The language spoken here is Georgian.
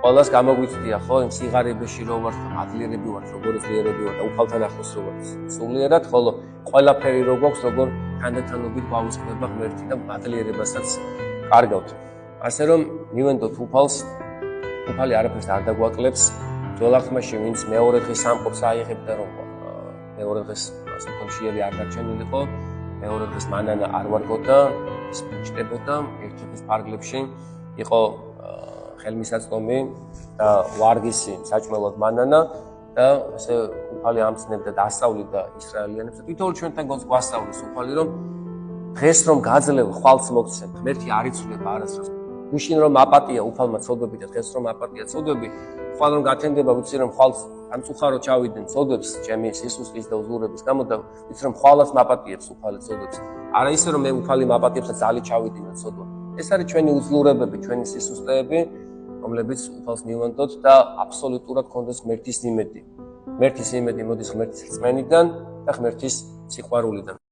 ყველას გამოგვიცდია ხო იმ სიღარიბეში რო ვართ და მადლიერები ვართ, როგორ ძლიერები ვართ და უფალთან ახლოს რო ვართ სულიერად, ხოლო ყველაფერი რო გვაქვს, როგორ თანდათანობით გვაუწყდება ღმერთი და მადლიერებასაც კარგავთ. ასე რომ მივენდოთ უფალს, უფალი არაფერს არ დაგვაკლებს, ძველ აღთქმაში ვინც მეორე დღის სამყოფს აიღებდა, რომ მეორე დღეს სოფელშიელი არ დარჩენილიყო, მეორე დღეს მანანა არ ვარგოდა, ის მიჩნდებოდა ერთ-ერთის ფარგლებში იყო ხელმისაწვდომი და ვარგისი საჭმელად მანანა და ესე უფალი ამცნებდა და ასწავლიდა ისრაელიანებს და თითოეულ ჩვენთან გვასწავლის უფალი რომ დღეს რომ გაძლევ ხვალს მოგცემ, ღმერთი არ იცვლება არასდროს. გუშინ რომ აპატია უფალმა ცოდვები და დღეს რომ აპატია ცოდვები, ხვალ რომ გათენდება ვიცი რომ ხვალს ამწუხარო ჩავიდნენ ცოდვებს ჩემი სისუსტის და უზურების გამო და ვიცი რომ ხვალაც მაპატიებს უფალი ცოდვებს. არა ისე რომ მე უფალი მაპატიებს და ძალი ჩავიდინა ცოდვა. ეს არის ჩვენი უძლურებები, ჩვენი სისუსტეები, რომლებიც უფალს მივანდოთ და აბსოლუტურად გქონდეს ღმერთის იმედი. ღმერთის იმედი მოდის ღმერთის რწმენიდან და ღმერთის სიყვარულიდან.